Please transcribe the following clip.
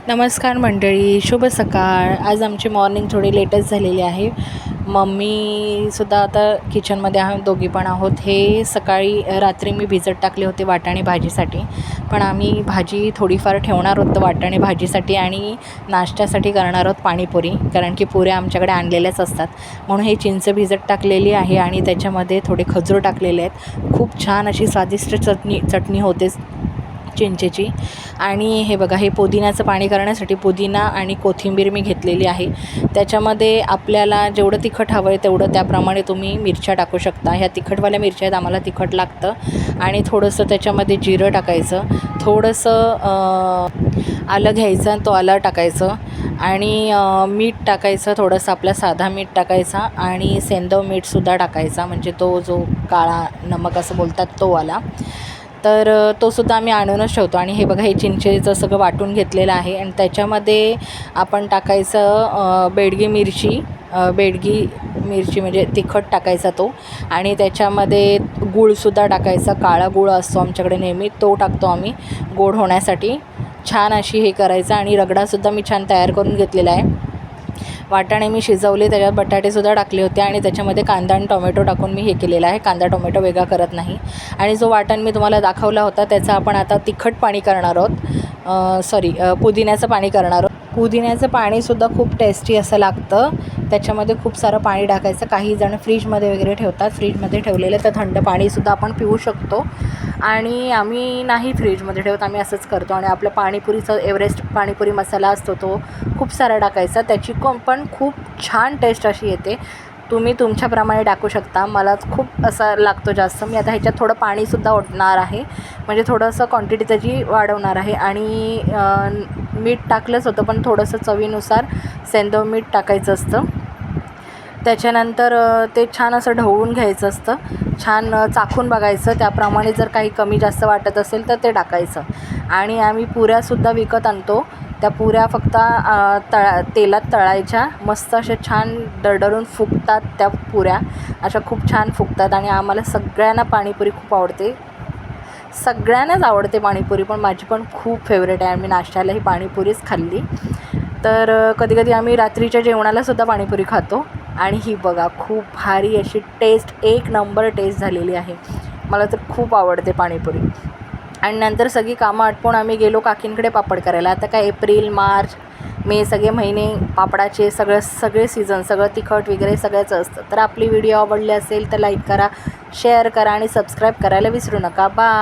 नमस्कार मंडळी, शुभ सकाळ. आज आमची मॉर्निंग थोडी लेटच झालेली आहे. मम्मीसुद्धा आता किचनमध्ये आहोत, दोघी पण आहोत. हे सकाळी रात्री मी भिजत टाकले होते वाटाणे भाजीसाठी, पण आम्ही भाजी थोडीफार ठेवणार होतो वाटाणे भाजीसाठी आणि नाश्त्यासाठी करणार आहोत पाणीपुरी, कारण की पुऱ्या आमच्याकडे आणलेल्याच असतात. म्हणून हे चिंच भिजत टाकलेली आहे आणि त्याच्यामध्ये थोडे खजूर टाकलेले आहेत. खूप छान अशी स्वादिष्ट चटणी होते चिंचेची. आणि हे बघा, हे पुदिन्याचं पाणी करण्यासाठी पुदिना आणि कोथिंबीर मी घेतलेली आहे. त्याच्यामध्ये आपल्याला जेवढं तिखट हवं आहे तेवढं त्याप्रमाणे तुम्ही मिरच्या टाकू शकता. ह्या तिखटवाल्या मिरच्या आहेत, आम्हाला तिखट लागतं. आणि थोडंसं त्याच्यामध्ये जिरं टाकायचं, थोडंसं आलं घ्यायचं आणि तो आलं टाकायचं आणि मीठ टाकायचं, थोडंसं आपला साधा मीठ टाकायचा आणि सेंधव मीठसुद्धा टाकायचा, म्हणजे तो जो काळा नमक असं बोलतात तो आला. तर तोसुद्धा आम्ही आणूनच ठेवतो. आणि हे बघा, हे चिंचेचं सगळं वाटून घेतलेलं आहे आणि त्याच्यामध्ये आपण टाकायचं बेडगी मिरची म्हणजे तिखट टाकायचा तो. आणि त्याच्यामध्ये गूळसुद्धा टाकायचा, काळा गूळ असतो आमच्याकडे नेहमी, तो टाकतो आम्ही गोड होण्यासाठी. छान अशी हे करायचं. आणि रगडासुद्धा मी छान तयार करून घेतलेला आहे. वाटाणे मी शिजवले, त्याच्यात बटाटेसुद्धा टाकले होते आणि त्याच्यामध्ये कांदा आणि टोमॅटो टाकून मी हे केलेलं आहे. कांदा टोमॅटो वेगळा करत नाही. आणि जो वाटण मी तुम्हाला दाखवला होता त्याचं आपण आता तिखट पाणी करणार आहोत, पुदिन्याचं पाणी करणार आहोत. पुदिन्याचं पाणीसुद्धा खूप टेस्टी असं लागतं. त्याच्यामध्ये खूप सारं पाणी टाकायचं. काही जण फ्रीजमध्ये वगैरे ठेवतात, फ्रीजमध्ये ठेवलेलं तर थंड पाणीसुद्धा आपण पिऊ शकतो. आणि आम्ही नाही फ्रीजमध्ये ठेवत, आम्ही असंच करतो. आणि आपलं पाणीपुरीचं एव्हरेस्ट पाणीपुरी मसाला असतो तो खूप सारा टाकायचा, त्याची पण खूप छान टेस्ट अशी येते. तुम्ही तुमच्याप्रमाणे टाकू शकता. मला खूप असा लागतो जास्त. मी आता ह्याच्यात थोडं पाणीसुद्धा ओतणार आहे, म्हणजे थोडंसं क्वांटिटी त्याची वाढवणार आहे. आणि मीठ टाकलंच होतं, पण थोडंसं चवीनुसार सेंधव मीठ टाकायचं असतं. त्याच्यानंतर ते छान असं ढवळून घ्यायचं असतं, छान चाखून बघायचं, त्याप्रमाणे जर काही कमी जास्त वाटत असेल तर ते टाकायचं. आणि आम्ही पुऱ्यासुद्धा विकत आणतो. त्या पुऱ्या फक्त तेलात तळायच्या, मस्त अशा छान दरदरून फुगतात त्या पुऱ्या, अशा खूप छान फुगतात. आणि आम्हाला सगळ्यांना पाणीपुरी खूप आवडते, सगळ्यांनाच आवडते पाणीपुरी, पण माझी पण खूप फेवरेट आहे. आम्ही नाश्त्यालाही पाणीपुरीच खाल्ली. तर कधीकधी आम्ही रात्रीच्या जेवणालासुद्धा पाणीपुरी खातो. आणि ही बघा, खूप भारी अशी टेस्ट, एक नंबर टेस्ट झालेली आहे. मला तर खूप आवडते पाणीपुरी. आणि नंतर सगळी कामं आटपून आम्ही गेलो काकींकडे पापड करायला. आता काय एप्रिल, मार्च, मे सगळे महिने पापडाचे सगळे सीझन, सगळं तिखट वगैरे सगळ्याच असतं. तर आपली व्हिडिओ आवडली असेल तर लाईक करा, शेअर करा आणि सबस्क्राईब करायला विसरू नका. बाय.